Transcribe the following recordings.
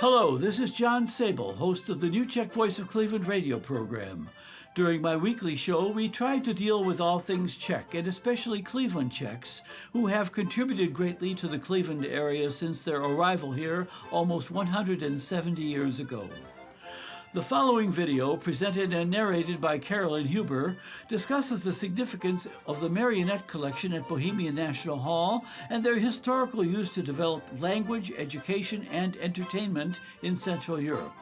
Hello, this is John Sable, host of the New Czech Voice of Cleveland radio program. During my weekly show, we try to deal with all things Czech, and especially Cleveland Czechs, who have contributed greatly to the Cleveland area since their arrival here almost 170 years ago. The following video, presented and narrated by Carolyn Huber, discusses the significance of the Marionette collection at Bohemian National Hall and their historical use to develop language, education, and entertainment in Central Europe.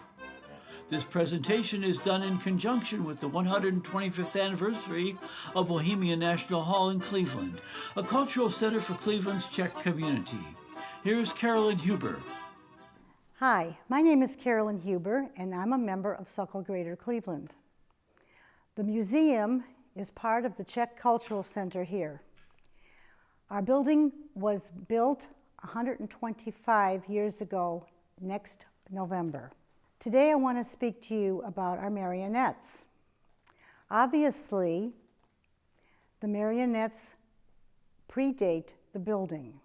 This presentation is done in conjunction with the 125th anniversary of Bohemian National Hall in Cleveland, a cultural center for Cleveland's Czech community. Here's Carolyn Huber. Hi, my name is Carolyn Huber, and I'm a member of Sokol Greater Cleveland. The museum is part of the Czech Cultural Center here. Our building was built 125 years ago next November. Today I want to speak to you about our marionettes. Obviously, the marionettes predate the building.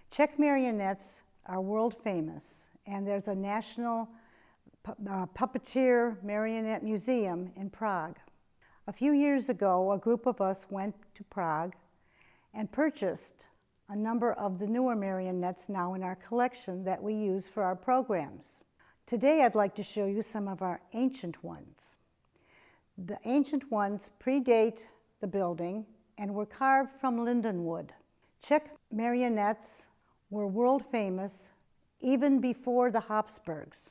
Czech marionettes are world famous, and there's a national puppeteer marionette museum in Prague. A few years ago, a group of us went to Prague and purchased a number of the newer marionettes now in our collection that we use for our programs. Today, I'd like to show you some of our ancient ones. The ancient ones predate the building and were carved from linden wood. Czech marionettes were world famous even before the Habsburgs.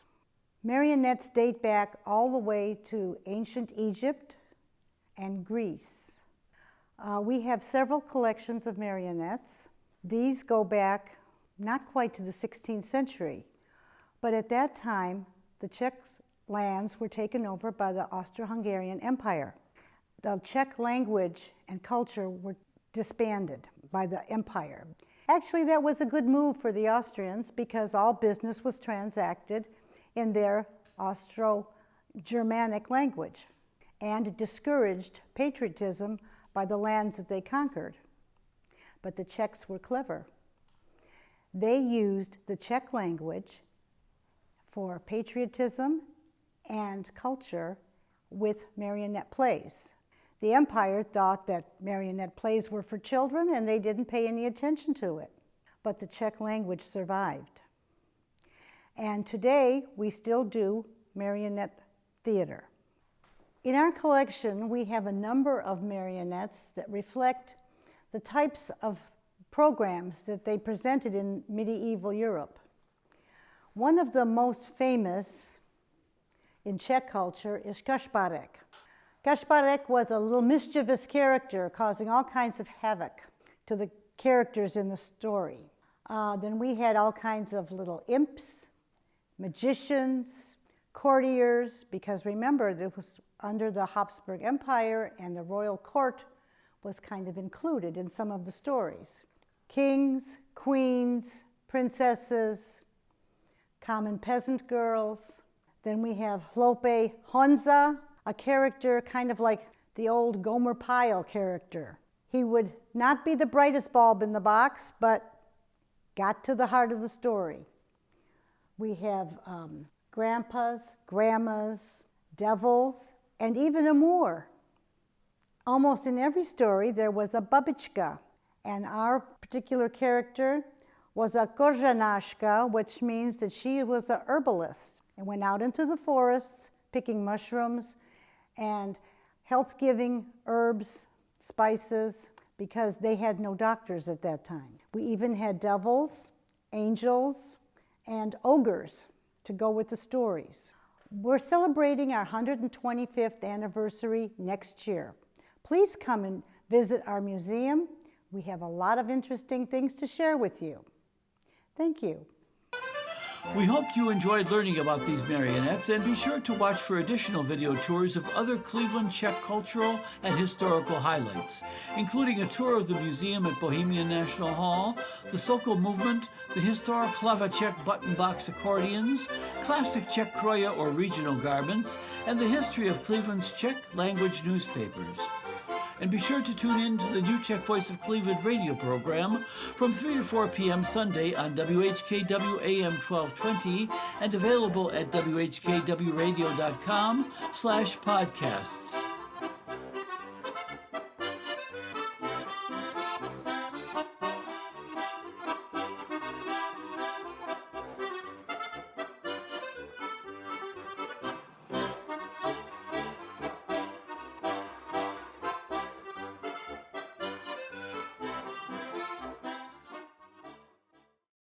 Marionettes date back all the way to ancient Egypt and Greece. We have several collections of marionettes. These go back not quite to the 16th century, but at that time, the Czech lands were taken over by the Austro-Hungarian Empire. The Czech language and culture were disbanded by the empire. Actually, that was a good move for the Austrians because all business was transacted in their Austro-Germanic language, and it discouraged patriotism by the lands that they conquered. But the Czechs were clever. They used the Czech language for patriotism and culture with marionette plays. The empire thought that marionette plays were for children and they didn't pay any attention to it. But the Czech language survived. And today we still do marionette theater. In our collection, we have a number of marionettes that reflect the types of programs that they presented in medieval Europe. One of the most famous in Czech culture is Kašpárek. Kašpárek was a little mischievous character causing all kinds of havoc to the characters in the story. Then we had all kinds of little imps, magicians, courtiers, because remember, this was under the Habsburg Empire and the royal court was kind of included in some of the stories. Kings, queens, princesses, common peasant girls. Then we have Hloupý Honza, a character kind of like the old Gomer Pyle character. He would not be the brightest bulb in the box, but got to the heart of the story. We have grandpas, grandmas, devils, and even a Moor. Almost in every story there was a babička, and our particular character was a kořenáška, which means that she was a herbalist and went out into the forests picking mushrooms and health-giving herbs, spices, because they had no doctors at that time. We even had devils, angels, and ogres to go with the stories. We're celebrating our 125th anniversary next year. Please come and visit our museum. We have a lot of interesting things to share with you. Thank you. We hoped you enjoyed learning about these marionettes, and be sure to watch for additional video tours of other Cleveland Czech cultural and historical highlights, including a tour of the museum at Bohemian National Hall, the Sokol movement, the historic Hlava Czech button box accordions, classic Czech kroje or regional garments, and the history of Cleveland's Czech language newspapers. And be sure to tune in to the New Czech Voice of Cleveland radio program from 3 to 4 p.m. Sunday on WHKW AM 1220 and available at WHKWradio.com/podcasts.